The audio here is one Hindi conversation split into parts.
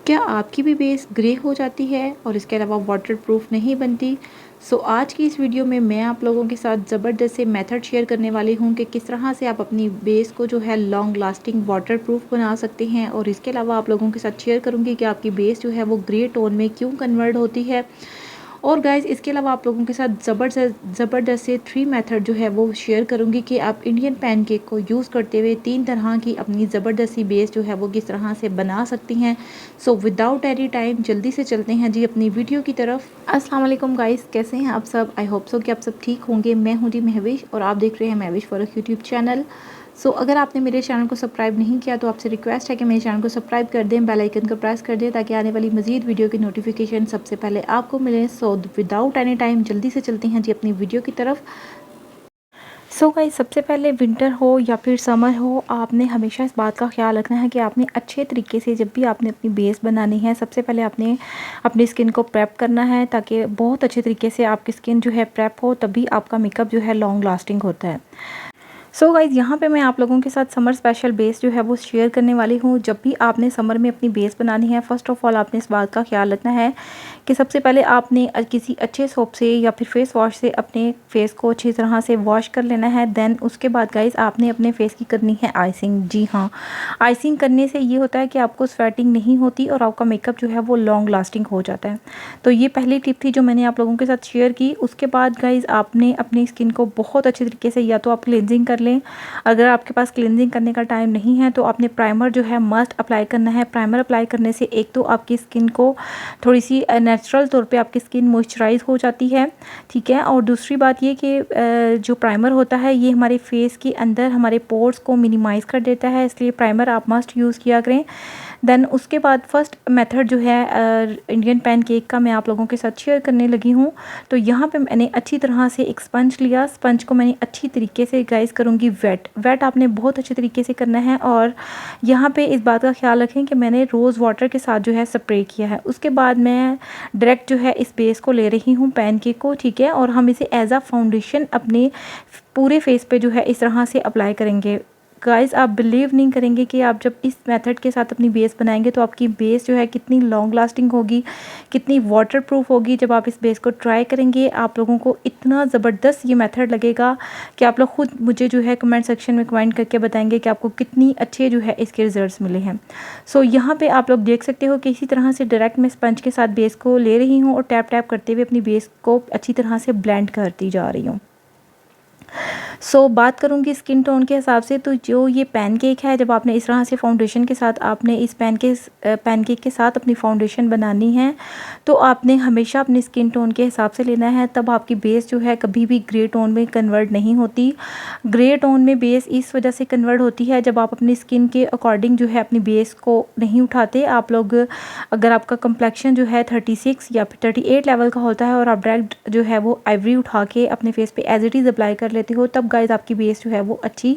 क्या आपकी भी बेस ग्रे हो जाती है और इसके अलावा वाटरप्रूफ नहीं बनती? आज की इस वीडियो में मैं आप लोगों के साथ ज़बरदस्त से मेथड शेयर करने वाली हूँ कि किस तरह से आप अपनी बेस को जो है लॉन्ग लास्टिंग वाटरप्रूफ बना सकते हैं। और इसके अलावा आप लोगों के साथ शेयर करूँगी कि आपकी बेस जो है वो ग्रे टोन में क्यों कन्वर्ट होती है। और गाइज़ इसके अलावा आप लोगों के साथ ज़बरदस्त से 3 मेथड जो है वो शेयर करूँगी कि आप इंडियन पैनकेक को यूज़ करते हुए 3 तरह की अपनी ज़बरदस्त सी बेस जो है वो किस तरह से बना सकती हैं। विदाउट एनी टाइम जल्दी से चलते हैं जी अपनी वीडियो की तरफ। अस्सलाम वालेकुम गाइज़, कैसे हैं आप सब? आई होप सो कि आप सब ठीक होंगे। मैं हूँ जी महविश और आप देख रहे हैं महविश फॉरक यूट्यूब चैनल। अगर आपने मेरे चैनल को सब्सक्राइब नहीं किया तो आपसे रिक्वेस्ट है कि मेरे चैनल को सब्सक्राइब कर दें, बेल आइकन को प्रेस कर दें ताकि आने वाली मज़ीद वीडियो की नोटिफिकेशन सबसे पहले आपको मिले। विदाउट एनी टाइम जल्दी से चलते हैं जी अपनी वीडियो की तरफ। गाइस सबसे पहले विंटर हो या फिर समर हो, आपने हमेशा इस बात का ख्याल रखना है कि आपने अच्छे तरीके से जब भी आपने अपनी बेस बनानी है, सबसे पहले आपने अपनी स्किन को प्रेप करना है ताकि बहुत अच्छे तरीके से आपकी स्किन जो है प्रेप हो, तभी आपका मेकअप जो है लॉन्ग लास्टिंग होता है। गाइज़ यहाँ पे मैं आप लोगों के साथ समर स्पेशल बेस जो है वो शेयर करने वाली हूँ। जब भी आपने समर में अपनी बेस बनानी है, फ़र्स्ट ऑफ़ ऑल आपने इस बात का ख्याल रखना है कि सबसे पहले आपने किसी अच्छे सोप से या फिर फेस वॉश से अपने फेस को अच्छी तरह से वॉश कर लेना है। देन उसके बाद गाइज़ आपने अपने फेस की करनी है आइसिंग। जी हाँ, आइसिंग करने से ये होता है कि आपको स्वेटिंग नहीं होती और आपका मेकअप जो है वो लॉन्ग लास्टिंग हो जाता है। तो ये पहली टिप थी जो मैंने आप लोगों के साथ शेयर की। उसके बाद गाइज़ आपने अपनी स्किन को बहुत अच्छे तरीके से या तो आप क्लिनजिंग कर लें, अगर आपके पास क्लिनजिंग करने का टाइम नहीं है तो आपने प्राइमर जो है मस्ट अप्लाई करना है। प्राइमर अप्लाई करने से एक तो आपकी स्किन को थोड़ी सी नेचुरल तौर पे आपकी स्किन मॉइस्चराइज हो जाती है, ठीक है। और दूसरी बात ये कि जो प्राइमर होता है ये हमारे फेस के अंदर हमारे पोर्स को मिनिमाइज़ कर देता है, इसलिए प्राइमर आप मस्ट यूज़ किया करें। देन उसके बाद फर्स्ट मेथड जो है इंडियन पैनकेक का मैं आप लोगों के साथ शेयर करने लगी हूँ। तो यहाँ पे मैंने अच्छी तरह से एक स्पंज लिया, स्पंज को मैंने अच्छी तरीके से गाइस करूँगी वेट आपने बहुत अच्छे तरीके से करना है। और यहाँ पे इस बात का ख्याल रखें कि मैंने रोज़ वाटर के साथ जो है स्प्रे किया है। उसके बाद मैं डायरेक्ट जो है इस बेस को ले रही हूँ पैनकेक को, ठीक है। और हम इसे एज अ फाउंडेशन अपने पूरे फेस पे जो है इस तरह से अप्लाई करेंगे। गाइस आप बिलीव नहीं करेंगे कि आप जब इस मेथड के साथ अपनी बेस बनाएंगे तो आपकी बेस जो है कितनी लॉन्ग लास्टिंग होगी, कितनी वाटरप्रूफ होगी। जब आप इस बेस को ट्राई करेंगे आप लोगों को इतना ज़बरदस्त ये मेथड लगेगा कि आप लोग खुद मुझे जो है कमेंट सेक्शन में कमेंट करके बताएंगे कि आपको कितनी अच्छे जो है इसके रिजल्ट्स मिले हैं। यहाँ पे आप लोग देख सकते हो कि इसी तरह से डायरेक्ट मैं स्पंज के साथ बेस को ले रही हूँ और टैप टैप करते हुए अपनी बेस को अच्छी तरह से ब्लेंड करती जा रही हूँ। बात करूँगी स्किन टोन के हिसाब से, तो जो ये पैनकेक है, जब आपने इस तरह से फाउंडेशन के साथ आपने इस पैनकेक के साथ अपनी फाउंडेशन बनानी है तो आपने हमेशा अपनी स्किन टोन के हिसाब से लेना है, तब आपकी बेस जो है कभी भी ग्रे टोन में कन्वर्ट नहीं होती। ग्रे टोन में बेस इस वजह से कन्वर्ट होती है जब आप अपनी स्किन के अकॉर्डिंग जो है अपनी बेस को नहीं उठाते। आप लोग अगर आपका कम्प्लेक्शन जो है 36 या फिर 38 लेवल का होता है और आप डायरेक्ट जो है वो आइवरी उठा के अपने फेस पे एज इट इज़ अप्लाई कर लेते हो, तब गाइस आपकी बेस जो है वो अच्छी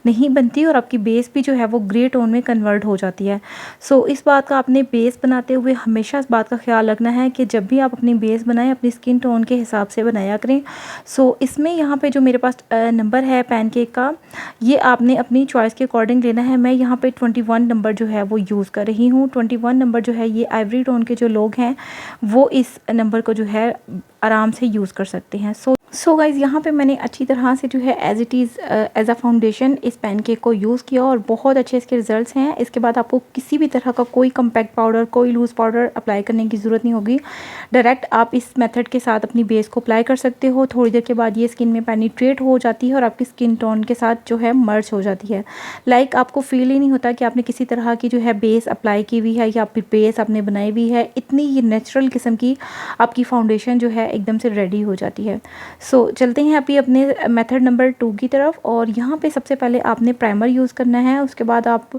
नहीं बनती और आपकी बेस भी जो है वो ग्रे टोन में कन्वर्ट हो जाती है। इस बात का आपने बेस बनाते हुए हमेशा इस बात का ख्याल रखना है कि जब भी आप अपनी बेस बनाएं अपनी स्किन टोन के हिसाब से बनाया करें। इसमें यहाँ पे जो मेरे पास नंबर है पैनकेक का, ये आपने अपनी चॉइस के अकॉर्डिंग लेना है। मैं यहाँ पे 21 नंबर जो है वो यूज़ कर रही हूँ। 21 नंबर जो है ये आइवरी टोन के जो लोग हैं वो इस नंबर को जो है आराम से यूज़ कर सकते हैं। गाइज़ यहाँ पे मैंने अच्छी तरह से जो है as it is as a foundation इस पैनकेक को यूज़ किया और बहुत अच्छे इसके रिजल्ट्स हैं। इसके बाद आपको किसी भी तरह का कोई कम्पैक्ट पाउडर, कोई लूज़ पाउडर अप्लाई करने की ज़रूरत नहीं होगी। डायरेक्ट आप इस मेथड के साथ अपनी बेस को अप्लाई कर सकते हो। थोड़ी देर के बाद ये स्किन में पेनिट्रेट हो जाती है और आपकी स्किन टोन के साथ जो है मर्ज हो जाती है। आपको फील ही नहीं होता कि आपने किसी तरह की जो है बेस अप्लाई की हुई है या फिर बेस आपने बनाई हुई है। इतनी ये नेचुरल किस्म की आपकी फाउंडेशन जो है एकदम से रेडी हो जाती है। चलते हैं अभी अपने मेथड नंबर 2 की तरफ। और यहाँ पे सबसे पहले आपने प्राइमर यूज़ करना है। उसके बाद आप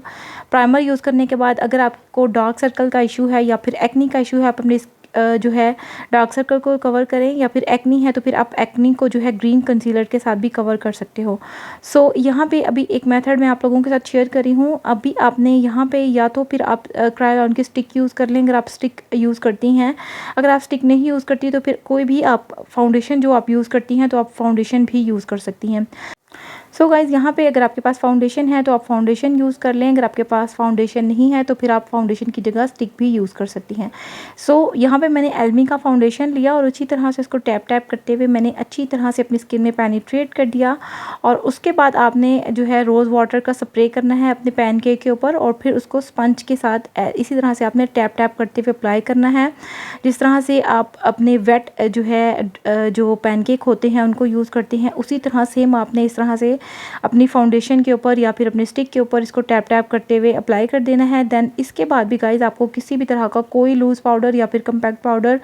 प्राइमर यूज़ करने के बाद अगर आपको डार्क सर्कल का इशू है या फिर एक्नी का इशू है, आप अपने जो है डार्क सर्कल को कवर करें, या फिर एक्नी है तो फिर आप एक्नी को जो है ग्रीन कंसीलर के साथ भी कवर कर सकते हो। यहाँ पे अभी एक मेथड मैं आप लोगों के साथ शेयर करी हूँ। अभी आपने यहाँ पे या तो फिर आप क्रायोन की स्टिक यूज़ कर लें अगर आप स्टिक यूज़ करती हैं। अगर आप स्टिक नहीं यूज़ करती तो फिर कोई भी आप फाउंडेशन जो आप यूज़ करती हैं तो आप फाउंडेशन भी यूज़ कर सकती हैं। सो गाइज़ यहाँ पे अगर आपके पास फाउंडेशन है तो आप फाउंडेशन यूज़ कर लें, अगर आपके पास फाउंडेशन नहीं है तो फिर आप फाउंडेशन की जगह स्टिक भी यूज़ कर सकती हैं। सो यहाँ पे मैंने एल्मी का फाउंडेशन लिया और अच्छी तरह से इसको टैप टैप करते हुए मैंने अच्छी तरह से अपनी स्किन में पेनिट्रेट कर दिया। और उसके बाद आपने जो है रोज़ वाटर का स्प्रे करना है अपने पैनकेक के ऊपर और फिर उसको स्पंज के साथ इसी तरह से आपने टैप टैप करते हुए अप्लाई करना है। जिस तरह से आप अपने वेट जो है जो पैनकेक होते हैं उनको यूज़ करते हैं, उसी तरह सेम आपने इस तरह से अपनी फाउंडेशन के ऊपर या फिर अपने स्टिक के ऊपर इसको टैप टैप करते हुए अप्लाई कर देना है। देन इसके बाद भी गाइज़ आपको किसी भी तरह का कोई लूज़ पाउडर या फिर कम्पैक्ट पाउडर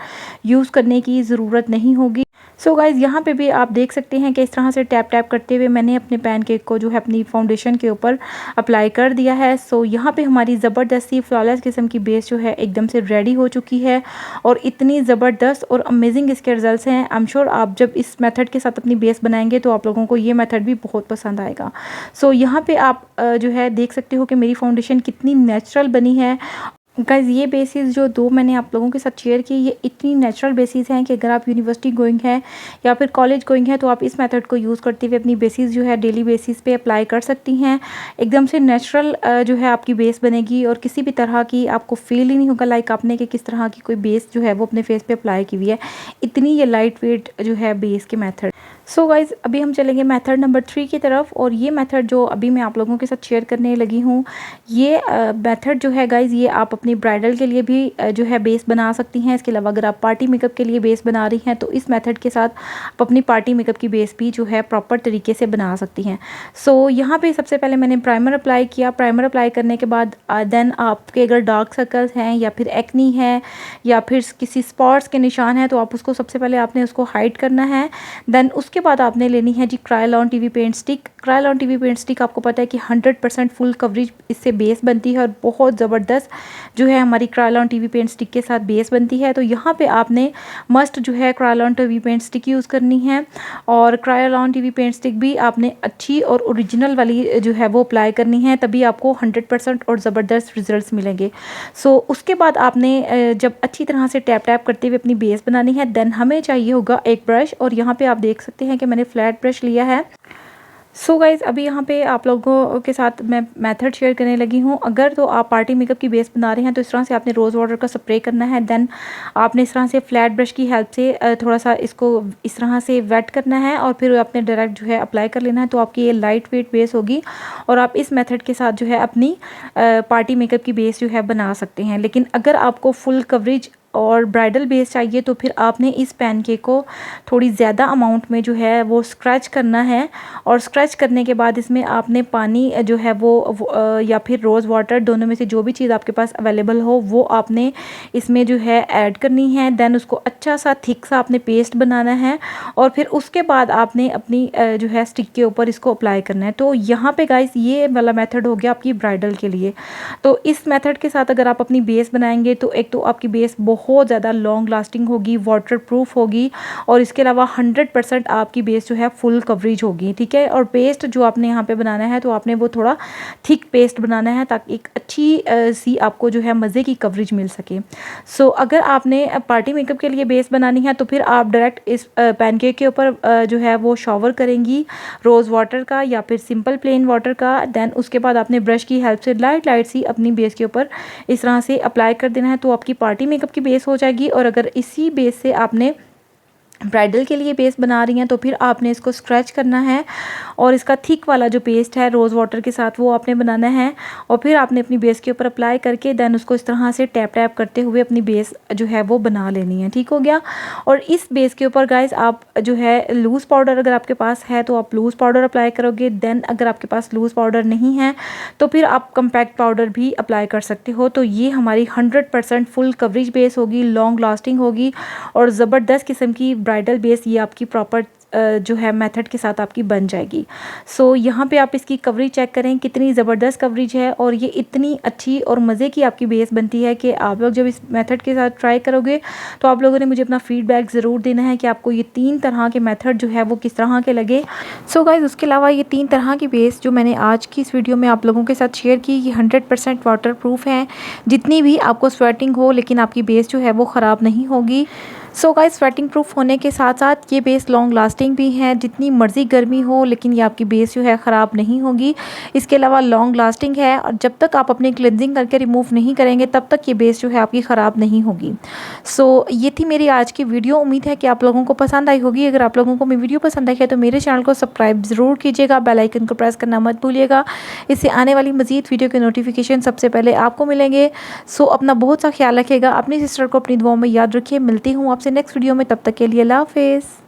यूज़ करने की ज़रूरत नहीं होगी। सो गाइज़ यहाँ पे भी आप देख सकते हैं कि इस तरह से टैप टैप करते हुए मैंने अपने पैनकेक को जो है अपनी फाउंडेशन के ऊपर अप्लाई कर दिया है। सो यहाँ पे हमारी ज़बरदस्ती फ्लॉलेस किस्म की बेस जो है एकदम से रेडी हो चुकी है और इतनी ज़बरदस्त और अमेजिंग इसके रिजल्ट्स हैं। आई एम श्योर आप जब इस मेथड के साथ अपनी बेस बनाएंगे तो आप लोगों को ये मेथड भी बहुत पसंद आएगा। सो यहाँ पे आप जो है देख सकते हो कि मेरी फाउंडेशन कितनी नेचुरल बनी है। गाइज़ ये बेसिस जो दो मैंने आप लोगों के साथ शेयर की ये इतनी नेचुरल बेसिस हैं कि अगर आप यूनिवर्सिटी गोइंग है या फिर कॉलेज गोइंग है तो आप इस मेथड को यूज़ करते हुए अपनी बेसिस जो है डेली बेसिस पे अप्लाई कर सकती हैं। एकदम से नेचुरल जो है आपकी बेस बनेगी और किसी भी तरह की आपको फील ही नहीं होगा लाइक आपने कि किस तरह की कोई बेस जो है वो अपने फेस पे अप्लाई की हुई है। इतनी ये लाइट वेट जो है बेस के मेथड। सो गाइज़ अभी हम चलेंगे मेथड नंबर 3 की तरफ और ये मेथड जो अभी मैं आप लोगों के साथ शेयर करने लगी हूँ ये मेथड जो है गाइज़ ये आप अपनी ब्राइडल के लिए भी जो है बेस बना सकती हैं। इसके अलावा अगर आप पार्टी मेकअप के लिए बेस बना रही हैं तो इस मेथड के साथ आप अपनी पार्टी मेकअप की बेस भी जो है प्रॉपर तरीके से बना सकती हैं। सो यहाँ पे सबसे पहले मैंने प्राइमर अप्लाई किया। प्राइमर अप्लाई करने के बाद देन आपके अगर डार्क सर्कल्स हैं या फिर एक्नी है या फिर किसी स्पॉट्स के निशान हैं तो आप उसको सबसे पहले आपने उसको हाइड करना है। देन उसके बाद आपने लेनी है जी Kryolan TV paint stick. Kryolan TV paint stick आपको पता है कि 100% फुल कवरेज इससे बेस बनती है और बहुत ज़बरदस्त जो है हमारी क्रायोलॉन टीवी पेंट स्टिक के साथ बेस बनती है। तो यहाँ पे आपने मस्ट जो है क्रायोलॉन टीवी पेंट स्टिक यूज़ करनी है और क्रायोलॉन टीवी पेंट स्टिक भी आपने अच्छी और ओरिजिनल वाली जो है वो अप्लाई करनी है, तभी आपको 100% और ज़बरदस्त रिजल्ट्स मिलेंगे। सो उसके बाद आपने जब अच्छी तरह से टैप टैप करते हुए अपनी बेस बनानी है देन हमें चाहिए होगा एक ब्रश और यहाँ पे आप देख सकते हैं कि मैंने फ्लैट ब्रश लिया है। सो गाइज़ अभी यहाँ पे आप लोगों के साथ मैं मेथड शेयर करने लगी हूँ। अगर तो आप पार्टी मेकअप की बेस बना रहे हैं तो इस तरह से आपने रोज़ वाटर का स्प्रे करना है। देन आपने इस तरह से फ्लैट ब्रश की हेल्प से थोड़ा सा इसको इस तरह से वेट करना है और फिर आपने डायरेक्ट जो है अप्लाई कर लेना है। तो आपकी ये लाइट वेट बेस होगी और आप इस मेथड के साथ जो है अपनी पार्टी मेकअप की बेस जो है बना सकते हैं। लेकिन अगर आपको फुल कवरेज और ब्राइडल बेस चाहिए तो फिर आपने इस पैनकेक को थोड़ी ज़्यादा अमाउंट में जो है वो स्क्रैच करना है और स्क्रैच करने के बाद इसमें आपने पानी जो है वो या फिर रोज़ वाटर दोनों में से जो भी चीज़ आपके पास अवेलेबल हो वो आपने इसमें जो है ऐड करनी है। देन उसको अच्छा सा थिक सा आपने पेस्ट बनाना है और फिर उसके बाद आपने अपनी जो है स्टिक के ऊपर इसको अप्लाई करना है। तो यहाँ पे गाइस ये वाला मेथड हो गया आपकी ब्राइडल के लिए। तो इस मेथड के साथ अगर आप अपनी बेस बनाएंगे तो एक तो आपकी बेस बहुत ज़्यादा लॉन्ग लास्टिंग होगी, वाटर प्रूफ होगी और इसके अलावा 100% आपकी बेस जो है फुल कवरेज होगी। ठीक है, और पेस्ट जो आपने यहाँ पे बनाना है तो आपने वो थोड़ा थिक पेस्ट बनाना है ताकि एक अच्छी सी आपको जो है मज़े की कवरेज मिल सके। सो अगर आपने पार्टी मेकअप के लिए बेस बनानी है तो फिर आप डायरेक्ट इस पैनकेक के ऊपर जो है वो शॉवर करेंगी रोज़ वाटर का या फिर सिंपल प्लेन वाटर का। देन उसके बाद आपने ब्रश की हेल्प से लाइट सी अपनी बेस के ऊपर इस तरह से अप्लाई कर देना है तो आपकी पार्टी मेकअप की बेस हो जाएगी। और अगर इसी बेस से आपने ब्राइडल के लिए पेस्ट बना रही हैं तो फिर आपने इसको स्क्रैच करना है और इसका थिक वाला जो पेस्ट है रोज़ वाटर के साथ वो आपने बनाना है और फिर आपने अपनी बेस के ऊपर अप्लाई करके देन उसको इस तरह से टैप टैप करते हुए अपनी बेस जो है वो बना लेनी है। ठीक हो गया। और इस बेस के ऊपर गाइस आप जो है लूज़ पाउडर अगर आपके पास है तो आप लूज़ पाउडर अप्लाई करोगे। देन अगर आपके पास लूज़ पाउडर नहीं है तो फिर आप कम्पैक्ट पाउडर भी अप्लाई कर सकते हो। तो ये हमारी 100% फुल कवरेज बेस होगी, लॉन्ग लास्टिंग होगी और ज़बरदस्त किस्म की ब्राइडल बेस ये आपकी प्रॉपर जो है मेथड के साथ आपकी बन जाएगी। सो यहाँ पे आप इसकी कवरेज चेक करें कितनी ज़बरदस्त कवरेज है और ये इतनी अच्छी और मज़े की आपकी बेस बनती है कि आप लोग जब इस मेथड के साथ ट्राई करोगे तो आप लोगों ने मुझे अपना फीडबैक ज़रूर देना है कि आपको ये 3 तरह के मेथड जो है वो किस तरह के लगे। सो गाइज़ उसके अलावा ये 3 तरह की बेस जो मैंने आज की इस वीडियो में आप लोगों के साथ शेयर की ये 100% वाटर प्रूफ है। जितनी भी आपको स्वेटिंग हो लेकिन आपकी बेस जो है वो ख़राब नहीं होगी। सो गाइस स्वेटिंग प्रूफ होने के साथ साथ ये बेस लॉन्ग लास्टिंग भी है। जितनी मर्ज़ी गर्मी हो लेकिन ये आपकी बेस जो है ख़राब नहीं होगी। इसके अलावा लॉन्ग लास्टिंग है और जब तक आप अपनी क्लिनजिंग करके रिमूव नहीं करेंगे तब तक ये बेस जो है आपकी ख़राब नहीं होगी। सो ये थी मेरी आज की वीडियो। उम्मीद है कि आप लोगों को पसंद आई होगी। अगर आप लोगों को मेरी वीडियो पसंद आई है तो मेरे चैनल को सब्सक्राइब ज़रूर कीजिएगा, बेल आइकन को प्रेस करना मत भूलिएगा। इससे आने वाली मज़ीद वीडियो के नोटिफिकेशन सबसे पहले आपको मिलेंगे। सो अपना बहुत सा ख्याल रखिएगा, अपनी सिस्टर को अपनी दुआओं में याद रखिए। मिलती हूँ आपसे नेक्स्ट वीडियो में, तब तक के लिए अल्लाह हाफ़िज़।